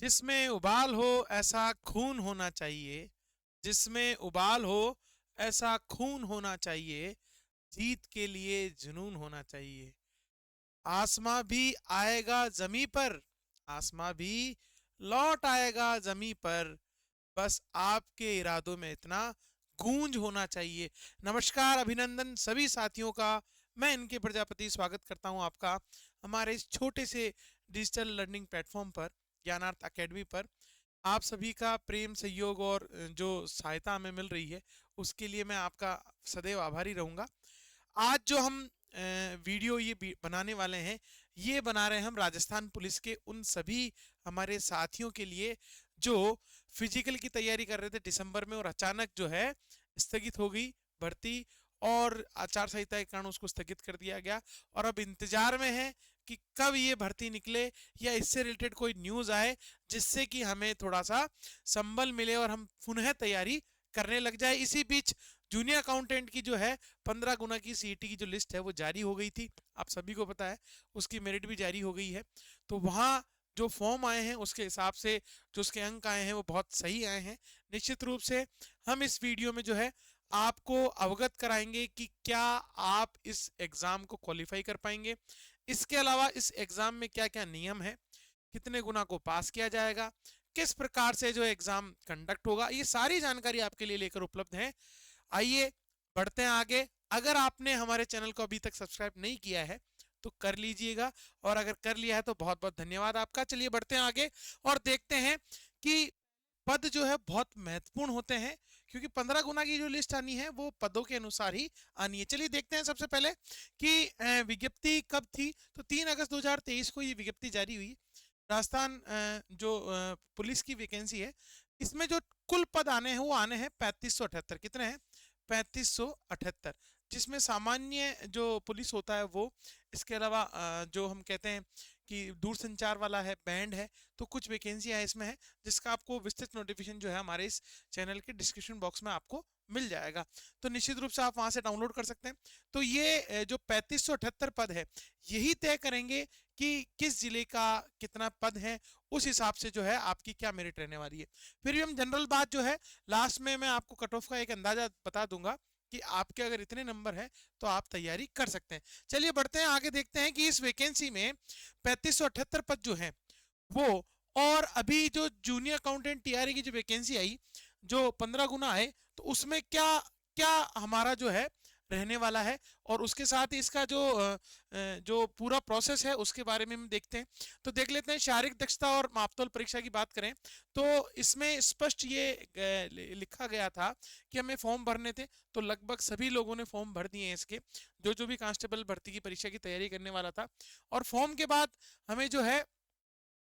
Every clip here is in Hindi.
जिसमें उबाल हो ऐसा खून होना चाहिए, जिसमें उबाल हो ऐसा खून होना चाहिए, जीत के लिए जुनून होना चाहिए। आसमां भी आएगा जमी पर, आसमां भी लौट आएगा जमी पर, बस आपके इरादों में इतना गूंज होना चाहिए। नमस्कार, अभिनंदन सभी साथियों का। मैं इनके प्रजापति स्वागत करता हूं आपका हमारे इस छोटे से डिजिटल लर्निंग प्लेटफॉर्म पर, ज्ञानार्थ अकेडमी पर। आप सभी का प्रेम, सहयोग और जो सहायता हमें मिल रही है उसके लिए मैं आपका सदैव आभारी रहूंगा। आज जो हम वीडियो ये बनाने वाले हैं, ये बना रहे हैं हम राजस्थान पुलिस के उन सभी हमारे साथियों के लिए जो फिजिकल की तैयारी कर रहे थे दिसंबर में, और अचानक जो है स्थगित हो गई भर्ती, और आचार संहिता के कारण उसको स्थगित कर दिया गया। और अब इंतजार में है कि कब ये भर्ती निकले या इससे रिलेटेड कोई न्यूज आए जिससे कि हमें थोड़ा सा संबल मिले और हम पुनः तैयारी करने लग जाए। इसी बीच जूनियर अकाउंटेंट की जो है 15 गुना की सीईटी की जो लिस्ट है वो जारी हो गई थी, आप सभी को पता है। उसकी मेरिट भी जारी हो गई है, तो वहां जो फॉर्म आए हैं उसके हिसाब से जो उसके अंक आए हैं वो बहुत सही आए हैं। निश्चित रूप से हम इस वीडियो में जो है आपको अवगत कराएंगे कि क्या आप इस एग्जाम को क्वालिफाई कर पाएंगे। इसके अलावा इस एग्जाम में क्या क्या नियम है, कितने गुना को पास किया जाएगा, किस प्रकार से जो एग्जाम कंडक्ट होगा, ये सारी जानकारी आपके लिए लेकर उपलब्ध है। आइए बढ़ते हैं आगे। अगर आपने हमारे चैनल को अभी तक सब्सक्राइब नहीं किया है तो कर लीजिएगा, और अगर कर लिया है तो बहुत बहुत धन्यवाद आपका। चलिए बढ़ते हैं आगे और देखते हैं कि पद जो है बहुत महत्वपूर्ण होते हैं, क्योंकि 15 गुना की जो लिस्ट आनी है वो पदों के अनुसार ही आनी है। चलिए देखते हैं सबसे पहले कि विज्ञप्ति कब थी। तो 3 अगस्त 2023 को ये विज्ञप्ति जारी हुई। राजस्थान जो पुलिस की वैकेंसी है, इसमें जो कुल पद आने हैं वो आने हैं 3578। कितने हैं? 3578, जिसमें सामान्य जो पुलिस होता है वो, इसके अलावा जो हम कहते हैं कि दूरसंचार वाला है, बैंड है, तो कुछ वैकेंसियां इसमें है, जिसका आपको विस्तृत नोटिफिकेशन जो है हमारे इस चैनल के डिस्क्रिप्शन बॉक्स में आपको मिल जाएगा। तो निश्चित रूप से आप वहां से डाउनलोड कर सकते हैं। तो ये जो 3578 पद है, यही तय करेंगे कि किस जिले का कितना पद है, उस हिसाब से जो है आपकी क्या मेरिट रहने वाली है। फिर भी हम जनरल बात जो है लास्ट में मैं आपको कट ऑफ का एक अंदाजा बता दूंगा कि आपके अगर इतने नंबर है तो आप तैयारी कर सकते हैं। चलिए बढ़ते हैं आगे, देखते हैं कि इस वैकेंसी में 3578 पद जो है वो, और अभी जो जूनियर अकाउंटेंट टीआरई की जो वैकेंसी आई जो 15 गुना है, तो उसमें क्या क्या हमारा जो है रहने वाला है, और उसके साथ ही इसका जो पूरा प्रोसेस है उसके बारे में हम देखते हैं। तो देख लेते हैं। शारीरिक दक्षता और मापतोल परीक्षा की बात करें तो इसमें स्पष्ट ये लिखा गया था कि हमें फॉर्म भरने थे, तो लगभग सभी लोगों ने फॉर्म भर दिए हैं इसके, जो भी कांस्टेबल भर्ती की परीक्षा की तैयारी करने वाला था। और फॉर्म के बाद हमें जो है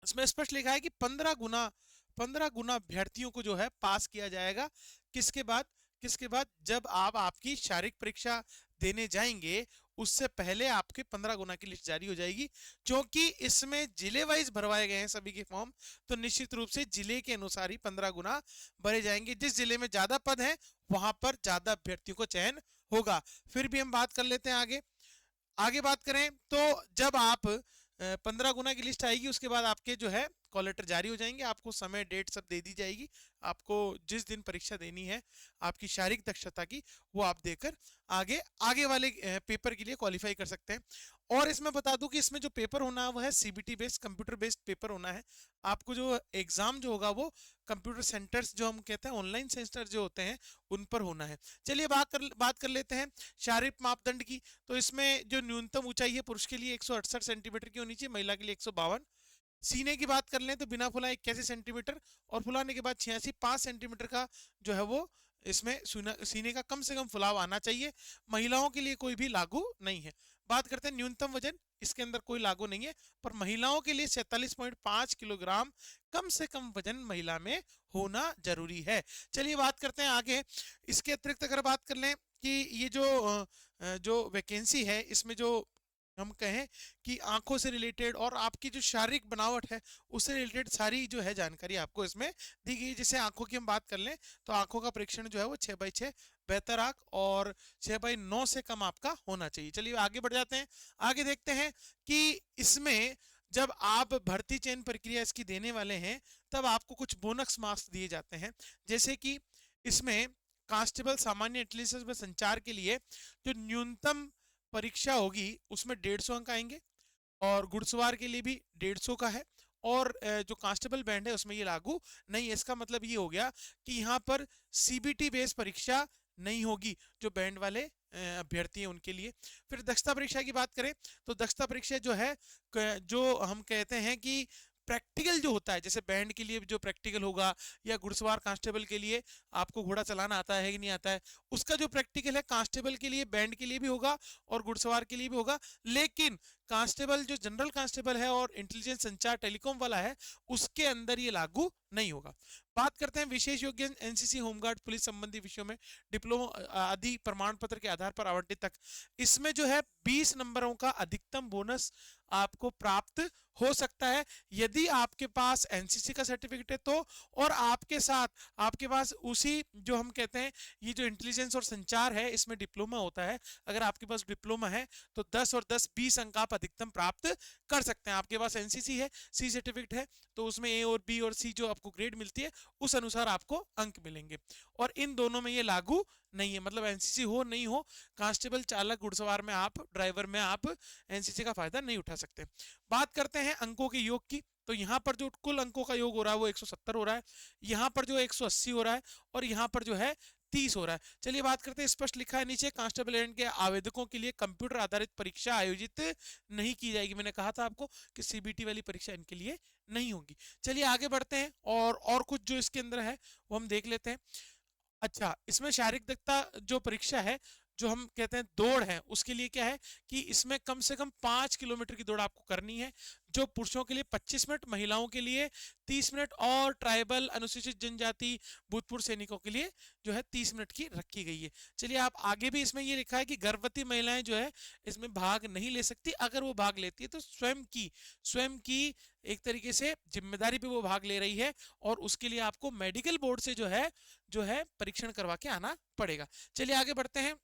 इसमें स्पष्ट लिखा है कि 15 गुना अभ्यर्थियों को जो है पास किया जाएगा। किसके बाद? किसके बाद? जब आप आपकी शारीरिक परीक्षा देने जाएंगे उससे पहले आपके 15 गुना की लिस्ट जारी हो जाएगी। क्योंकि इसमें जिले वाइज भरवाए गए हैं सभी के फॉर्म, तो निश्चित रूप से जिले के अनुसार ही 15 गुना भरे जाएंगे। जिस जिले में ज्यादा पद है वहां पर ज्यादा अभ्यर्थियों को चयन होगा। फिर भी हम बात कर लेते हैं आगे। आगे बात करें तो जब आप 15 गुना की लिस्ट आएगी उसके बाद आपके जो है कॉल लेटर जारी हो जाएंगे, आपको समय डेट सब दे दी जाएगी। आपको जिस दिन परीक्षा देनी है आपकी शारीरिक दक्षता की, वो आप देकर आगे आगे वाले पेपर के लिए क्वालिफाई कर सकते हैं। और इसमें बता दूं कि इसमें जो पेपर होना है वो है CBT based, computer based paper होना है। आपको जो एग्जाम जो होगा वो कंप्यूटर सेंटर्स जो हम कहते हैं, ऑनलाइन सेंटर जो होते हैं, उन पर होना है। चलिए बात कर लेते हैं शारीरिक मापदंड की। तो इसमें जो न्यूनतम ऊंचाई है पुरुष के लिए 168 सेंटीमीटर की होनी चाहिए, महिला के लिए 152। सीने की बात कर लें तो बिना फुलाए 81 सेंटीमीटर, और फुलाने के बाद 5 सेंटीमीटर का जो है वो इसमें सीने का कम से कम फुलाव आना चाहिए। महिलाओं के लिए कोई भी लागू नहीं है। बात करते हैं न्यूनतम वजन, इसके अंदर कोई लागू नहीं है, पर महिलाओं के लिए 47.5 किलोग्राम कम से कम वजन महिला में होना जरूरी है। चलिए बात करते हैं आगे। इसके अतिरिक्त अगर बात कर लें कि ये जो वैकेंसी है इसमें जो हम कहें कि आंखों से रिलेटेड और आपकी जो शारीरिक बनावट है उससे रिलेटेड सारी जो है जानकारी आपको इसमें दी गई है। जैसे आंखों की हम बात कर लें तो आंखों का परीक्षण जो है वो 6/6 बेहतर आंख और 6/9 से कम आपका होना चाहिए। चलिए आगे बढ़ जाते हैं। आगे देखते हैं कि इसमें जब आप भर्ती चयन प्रक्रिया इसकी देने वाले हैं तब आपको कुछ बोनस मार्क्स दिए जाते हैं। जैसे कि इसमें कांस्टेबल सामान्य इंटेलिजेंस में संचार के लिए जो न्यूनतम परीक्षा होगी उसमें 150 अंक आएंगे, और घुड़सवार के लिए भी 150 का है, और जो कांस्टेबल बैंड है उसमें ये लागू नहीं है। इसका मतलब ये हो गया कि यहाँ पर सीबीटी बेस्ड परीक्षा नहीं होगी जो बैंड वाले अभ्यर्थी हैं उनके लिए। फिर दक्षता परीक्षा की बात करें तो दक्षता परीक्षा जो है जो हम कहते हैं कि प्रैक्टिकल जो होता है, जैसे बैंड के लिए जो प्रैक्टिकल होगा या घुड़सवार कांस्टेबल के लिए आपको घोड़ा चलाना आता है कि नहीं आता है, उसका जो प्रैक्टिकल है कांस्टेबल के लिए बैंड के लिए भी होगा और घुड़सवार के लिए भी होगा। लेकिन कांस्टेबल जो जनरल कांस्टेबल है और इंटेलिजेंस संचार टेलीकॉम वाला है उसके अंदर ये लागू नहीं होगा। बात करते हैं विशेष योग्य एनसीसी होमगार्ड पुलिस संबंधी विषयों में डिप्लोमा आदि प्रमाण पत्र के आधार पर आवंटित तक। इसमें जो है 20 नंबरों का अधिकतम बोनस आपको प्राप्त हो सकता है यदि आपके पास एनसीसी का सर्टिफिकेट है तो, और आपके साथ आपके पास उसी जो हम कहते हैं ये जो इंटेलिजेंस और संचार है इसमें डिप्लोमा होता है, अगर आपके पास डिप्लोमा है तो 10 और 10 20 अंक आप अधिकतम प्राप्त कर सकते हैं। आपके पास एनसीसी है, सी सर्टिफिकेट है, तो उसमें ए और बी और सी जो आपको ग्रेड मिलती है उस अनुसार आपको अंक मिलेंगे, और इन दोनों में ये लागू नहीं है। मतलब एनसीसी हो नहीं हो, कांस्टेबल चालक घुड़सवार में आप ड्राइवर में आप एनसीसी का फायदा नहीं उठा सकते। बात करते हैं अंकों के योग की, तो यहाँ पर जो कुल अंकों का योग हो रहा है वो 170 हो रहा है, यहाँ पर जो 180 हो रहा है, और यहाँ पर जो है 30 हो रहा है। चलिए बात करते हैं, स्पष्ट लिखा है नीचे कांस्टेबल एंड के आवेदकों के लिए कंप्यूटर आधारित परीक्षा आयोजित नहीं की जाएगी। मैंने कहा था आपको कि सीबीटी वाली परीक्षा इनके लिए नहीं होगी। चलिए आगे बढ़ते हैं और कुछ जो इसके अंदर है वो हम देख लेते हैं। अच्छा, इसमें शारीरिक दक्षता जो परीक्षा है जो हम कहते हैं दौड़ है उसके लिए क्या है कि इसमें कम से कम 5 किलोमीटर की दौड़ आपको करनी है, जो पुरुषों के लिए 25 मिनट, महिलाओं के लिए 30 मिनट, और ट्राइबल अनुसूचित जनजाति भूतपूर्व सैनिकों के लिए जो है 30 मिनट की रखी गई है। चलिए आप आगे भी इसमें ये लिखा है कि गर्भवती महिलाएं जो है इसमें भाग नहीं ले सकती, अगर वो भाग लेती है तो स्वयं की एक तरीके से जिम्मेदारी पे वो भाग ले रही है, और उसके लिए आपको मेडिकल बोर्ड से जो है परीक्षण करवा के आना पड़ेगा। चलिए आगे बढ़ते हैं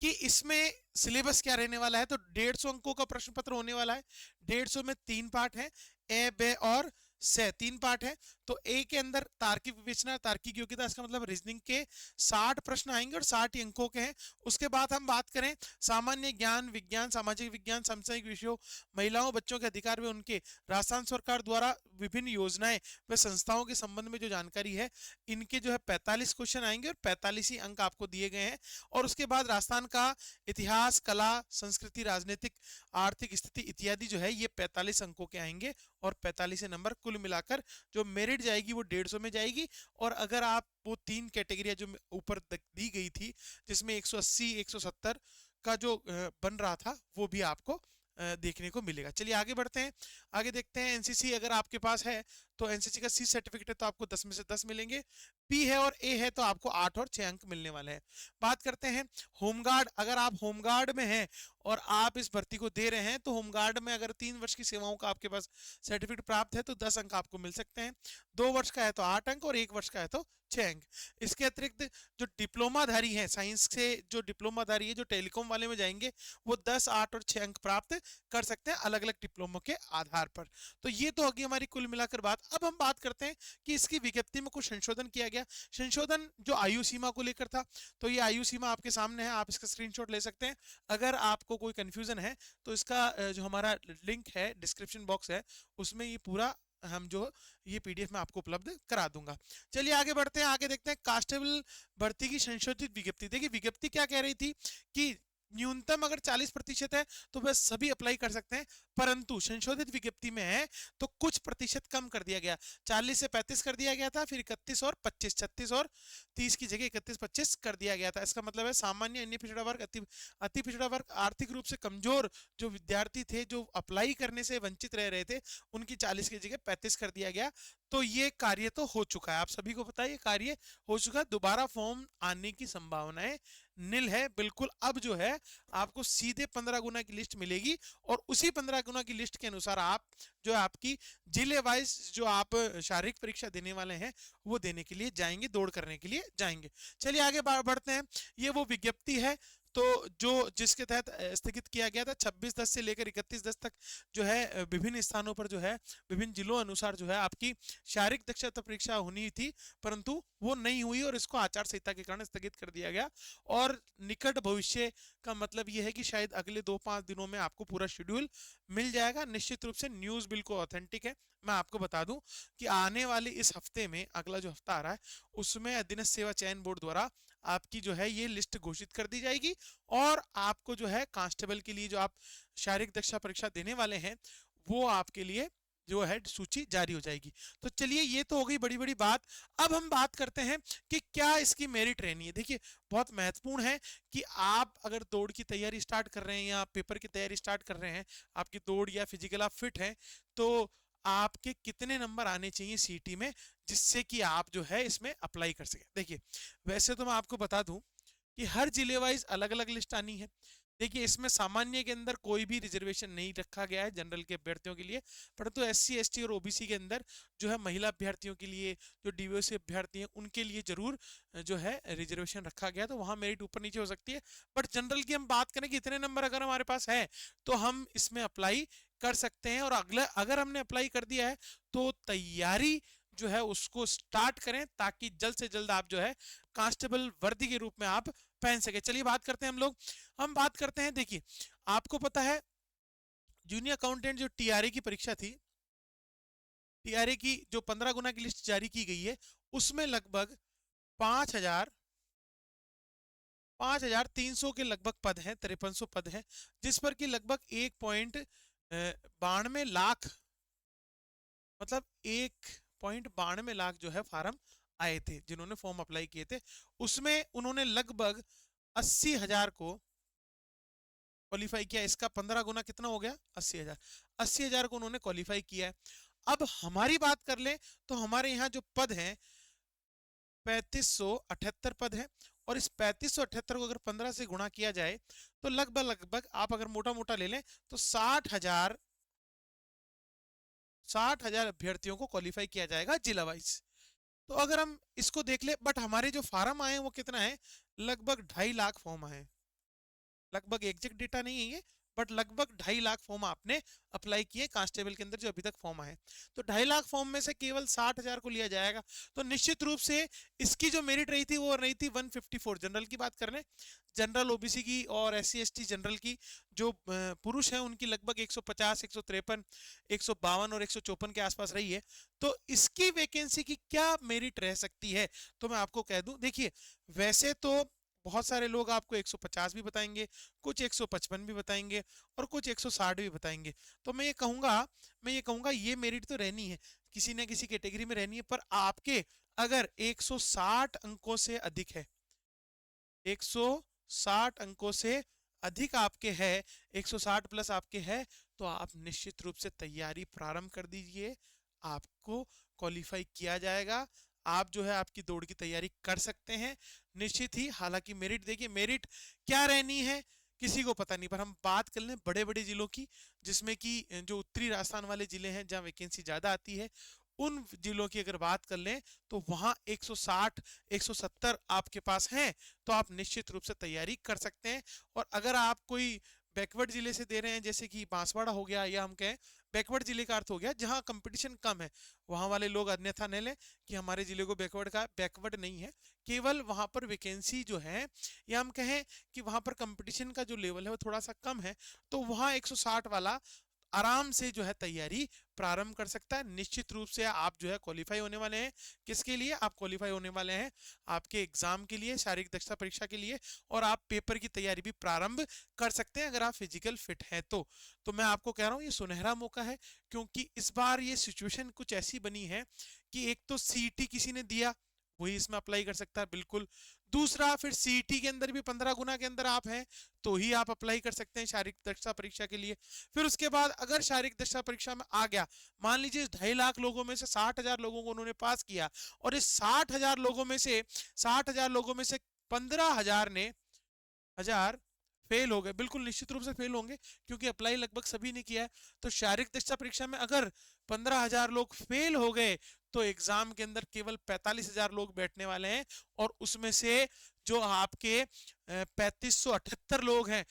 कि इसमें सिलेबस क्या रहने वाला है। तो 150 अंकों का प्रश्न पत्र होने वाला है। 150 में 3 पार्ट हैं, ए, बे और से 3 पार्ट है। तो ए के अंदर तार्किक विवेचना, तार्किक योग्यता, इसका मतलब रीजनिंग के 60 प्रश्न आएंगे और 60 ही अंकों के हैं। उसके बाद हम बात करें सामान्य ज्ञान, विज्ञान, सामाजिक विज्ञान, समसामयिक विषयों, महिलाओं बच्चों के अधिकार व उनके, राजस्थान सरकार द्वारा विभिन्न योजनाएं व संस्थाओं के संबंध में जो जानकारी है, इनके जो है 45 क्वेश्चन आएंगे और 45 ही अंक आपको दिए गए हैं। और उसके बाद राजस्थान का इतिहास, कला, संस्कृति, राजनीतिक, आर्थिक स्थिति इत्यादि जो है ये 45 अंकों के आएंगे, और 45 नंबर कुल मिलाकर जो मेरिट जाएगी वो 150 में जाएगी। और अगर आप वो 3 कैटेगरियां जो ऊपर दी गई थी जिसमें 180 170 का जो बन रहा था वो भी आपको देखने को मिलेगा। चलिए आगे बढ़ते हैं, आगे देखते हैं। एनसीसी अगर आपके पास है तो एनसीसी का सी सर्टिफिकेट है तो आपको 10 में से 10 मिलेंगे, पी है और ए है तो आपको 8 और 6 अंक मिलने वाले हैं। बात करते हैं होमगार्ड, अगर आप होमगार्ड में हैं और आप इस भर्ती को दे रहे हैं तो होमगार्ड में अगर 3 वर्ष की सेवाओं का आपके पास सर्टिफिकेट प्राप्त है तो 10 अंक आपको मिल सकते हैं, 2 वर्ष का है तो 8 अंक, और 1 वर्ष का है तो 6 अंक। इसके अतिरिक्त जो डिप्लोमाधारी है, साइंस से जो डिप्लोमाधारी है जो टेलीकॉम वाले में जाएंगे वो 10, 8 और 6 अंक प्राप्त कर सकते हैं अलग अलग डिप्लोमों के आधार पर। तो ये तो होगी हमारी कुल मिलाकर बात। अब हम बात करते हैं कि इसकी विज्ञप्ति में कुछ संशोधन किया गया। संशोधन जो आयु सीमा को लेकर था, तो ये आयु सीमा आपके सामने है, आप इसका स्क्रीनशॉट ले सकते हैं। अगर आपको कोई कंफ्यूजन है तो इसका जो हमारा लिंक है डिस्क्रिप्शन बॉक्स है उसमें ये पूरा हम जो ये पीडीएफ में आपको उपलब्ध करा दूंगा। चलिए आगे बढ़ते हैं, आगे देखते हैं कांस्टेबल भर्ती की संशोधित विज्ञप्ति। देखिए विज्ञप्ति क्या कह रही थी कि न्यूनतम अगर 40% है तो वह सभी अप्लाई कर सकते हैं, परंतु संशोधित विज्ञप्ति में है तो कुछ प्रतिशत कम कर दिया गया, 40 से 35 कर दिया गया था, फिर 31 और 25, 36 और 30 की जगह 31-25 कर दिया गया था। इसका मतलब है सामान्य, अन्य पिछड़ा वर्ग, अति पिछड़ा वर्ग, आर्थिक रूप से कमजोर जो विद्यार्थी थे जो अप्लाई करने से वंचित रह रहे थे उनकी 40 की जगह 35 कर दिया गया। तो ये कार्य तो हो चुका है, आप सभी को पता है ये कार्य हो चुका है, दोबारा फॉर्म आने की संभावनाएं नील है बिल्कुल। अब जो है आपको सीधे 15 गुना की लिस्ट मिलेगी, और उसी 15 गुना की लिस्ट के अनुसार आप जो आपकी जिले वाइज जो आप शारीरिक परीक्षा देने वाले हैं वो देने के लिए जाएंगे, दौड़ करने के लिए जाएंगे। चलिए आगे बढ़ते हैं, ये वो विज्ञप्ति है तो जो जिसके तहत स्थगित किया गया था 26/10 से लेकर 31/10 तक जो है विभिन्न स्थानों पर जो है विभिन्न जिलों अनुसार जो है आपकी शारीरिक दक्षता परीक्षा होनी थी, परंतु वो नहीं हुई और इसको आचार संहिता के कारण स्थगित कर दिया गया। और निकट भविष्य का मतलब ये है कि शायद अगले 2-5 दिनों में आपको पूरा शेड्यूल मिल जाएगा। निश्चित रूप से न्यूज़ बिल्कुल ऑथेंटिक है। मैं आपको बता दूं कि आने वाले इस हफ्ते में, अगला जो हफ्ता आ रहा है, उसमें अधीनस्थ सेवा चयन बोर्ड द्वारा आपकी जो है ये लिस्ट घोषित कर दी जाएगी और आपको जो है कांस्टेबल के लिए जो आप शारीरिक दक्षता परीक्षा देने वाले हैं वो आपके लिए जो है सूची जारी हो जाएगी। तो चलिए, ये तो हो गई बड़ी बड़ी बात। अब हम बात करते हैं कि क्या इसकी मेरिट रहनी है। देखिए, बहुत महत्वपूर्ण है कि आप अगर दौड़ की तैयारी स्टार्ट कर रहे हैं या पेपर की तैयारी स्टार्ट कर रहे हैं, आपकी दौड़ या फिजिकल आप फिट हैं, तो आपके कितने नंबर आने चाहिए सीटी में जिससे कि आप जो है इसमें अप्लाई कर सकें। देखिए, वैसे तो मैं आपको बता दूं कि हर जिले वाइज अलग अलग लिस्ट आनी है। देखिए, इसमें सामान्य के अंदर कोई भी रिजर्वेशन नहीं रखा गया है जनरल के अभ्यर्थियों के लिए, परंतु एससी एसटी और ओबीसी के अंदर जो है महिला अभ्यर्थियों के लिए, जो डीओसी अभ्यर्थी हैं उनके लिए जरूर जो है रिजर्वेशन रखा गया, तो वहां मेरिट ऊपर नीचे हो सकती है। बट जनरल की हम बात करें कि इतने नंबर अगर हमारे पास है तो हम इसमें अप्लाई कर सकते हैं। और अगला अगर हमने अप्लाई कर दिया है तो तैयारी जो है उसको स्टार्ट करें ताकि जल्द से जल्द आप जो है कांस्टेबल वर्दी के रूप में आप पहन सके। चलिए बात करते हैं हम बात करते हैं। देखिए, आपको पता है जूनियर अकाउंटेंट जो टीआरए की परीक्षा थी, टीआरए की जो 15 गुना की लिस्ट जारी की गई है उसमें लगभग 5,300 के लगभग पद हैं, 5300 पद हैं, जिस पर कि लगभग 1.92 लाख, मतलब 1.92 लाख जो है फार्म आए थे जिन्होंने फॉर्म अप्लाई किए थे। उसमें उन्होंने लगभग 80,000 को क्वालिफाई किया। इसका 15 गुना कितना हो गया? 80,000। 80,000 को उन्होंने क्वालिफाई किया है। अब हमारी बात कर ले तो हमारे यहाँ जो पद हैं 3578 पद है, और इस 3578 को अगर 15 से गुणा किया जाए तो लगभग आप अगर मोटा मोटा ले लें तो 60,000 अभ्यर्थियों को क्वालिफाई किया जाएगा जिला वाइज। तो अगर हम इसको देख ले, बट हमारे जो फार्म आए हैं वो कितना है? लगभग 2.5 लाख फॉर्म आए। लगभग एग्जैक्ट डेटा नहीं है ये, बट लगभग 2.5 लाख फॉर्म आपने अप्लाई किए कांस्टेबल के अंदर जो अभी तक फॉर्म आए। तो 2.5 लाख फॉर्म में से केवल 60,000 को लिया जाएगा। तो निश्चित रूप से इसकी जो मेरिट रही थी वो रही थी 154। जनरल की बात कर लें, जनरल ओबीसी की और एससी एसटी जनरल की जो पुरुष हैं उनकी लगभग 150, 153, 152 और 154 के आसपास रही है। तो इसकी वैकेंसी की क्या मेरिट रह सकती है तो मैं आपको कह दूं। देखिए, वैसे तो बहुत सारे लोग आपको 150 भी बताएंगे, कुछ 155 भी बताएंगे और कुछ 160 भी बताएंगे। तो मैं ये कहूंगा ये मेरिट तो रहनी है, किसी न किसी कैटेगरी में रहनी है। पर आपके अगर 160 अंकों से अधिक है, 160 अंकों से अधिक आपके है, 160 प्लस आपके है, तो आप निश्चित रूप से तैयारी प्रारंभ कर दीजिए। आपको क्वालिफाई किया जाएगा, आप जो है आपकी दौड़ की तैयारी कर सकते हैं निश्चित ही। हालांकि मेरिट, देखिए मेरिट क्या रहनी है किसी को पता नहीं, पर हम बात कर लें बड़े बड़े जिलों की, जिसमें कि जो उत्तरी राजस्थान वाले जिले हैं जहां वैकेंसी ज्यादा आती है, उन जिलों की अगर बात कर लें तो वहां 160, 170 आपके पास हैं, तो आप निश्चित रूप से तैयारी कर सकते हैं। और अगर आप कोई बैकवर्ड जिले से दे रहे हैं, जैसे कि बांसवाड़ा हो गया, या हम कहें बैकवर्ड जिले का अर्थ हो गया जहां कंपटीशन कम है, वहां वाले लोग अन्यथा न लें कि हमारे जिले को बैकवर्ड का, बैकवर्ड नहीं है, केवल वहां पर वैकेंसी जो है, या हम कहें कि वहां पर कंपटीशन का जो लेवल है वो थोड़ा सा कम है, तो वहां 160 वाला आराम से जो है तैयारी प्रारंभ कर सकता है। निश्चित रूप से आप जो है क्वालिफाई होने वाले हैं। किसके लिए आप क्वालिफाई होने वाले हैं? आपके एग्जाम के लिए, शारीरिक दक्षता परीक्षा के लिए, और आप पेपर की तैयारी भी प्रारंभ कर सकते हैं अगर आप फिजिकल फिट हैं तो मैं आपको कह रहा हूं ये सुनहरा मौका है, क्योंकि इस बार ये सिचुएशन कुछ ऐसी बनी है कि एक तो सीईटी किसी ने दिया वही इसमें अप्लाई कर सकता है, बिल्कुल। दूसरा, फिर सीईटी के अंदर भी 15 गुना के अंदर आप हैं तो ही आप अप्लाई कर सकते हैं शारीरिक दक्षता परीक्षा के लिए। फिर उसके बाद अगर शारीरिक दक्षता परीक्षा में आ गया, मान लीजिए 2.5 लाख लोगों में से 60,000 लोगों को उन्होंने पास किया, और इस 60,000 लोगों में से 15,000 ने हजार फेल हो गए, बिल्कुल निश्चित रूप से फेल होंगे क्योंकि अप्लाई लगभग सभी ने किया है। तो शारीरिक दक्षता परीक्षा में अगर 15,000 लोग फेल हो गए तो एग्जाम के अंदर केवल 45,000 लोग बैठने वाले हैं और उसमें से जो आपके 3578 लोग हैं,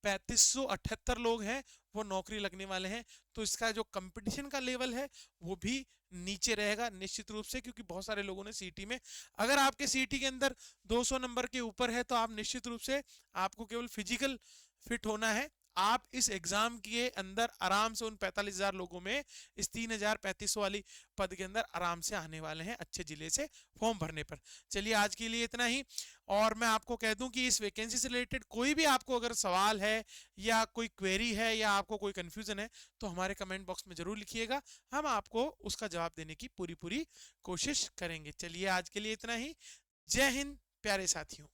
3578 लोग हैं वो नौकरी लगने वाले हैं। तो इसका जो कंपटीशन का लेवल है वो भी नीचे रहेगा निश्चित रूप से, क्योंकि बहुत सारे लोगों ने सीटी में, अगर आपके सीटी के अंदर 200 नंबर के ऊपर है तो आप निश्चित रूप से आपको केवल फिजिकल फिट होना है। आप इस एग्जाम के अंदर आराम से उन 45,000 लोगों में इस 3,3500 वाली पद के अंदर आराम से आने वाले हैं अच्छे जिले से फॉर्म भरने पर। चलिए आज के लिए इतना ही। और मैं आपको कह दूं कि इस वैकेंसी से रिलेटेड कोई भी आपको अगर सवाल है या कोई क्वेरी है या आपको कोई कंफ्यूजन है तो हमारे कमेंट बॉक्स में जरूर लिखिएगा, हम आपको उसका जवाब देने की पूरी कोशिश करेंगे। चलिए आज के लिए इतना ही। जय हिंद प्यारे साथियों।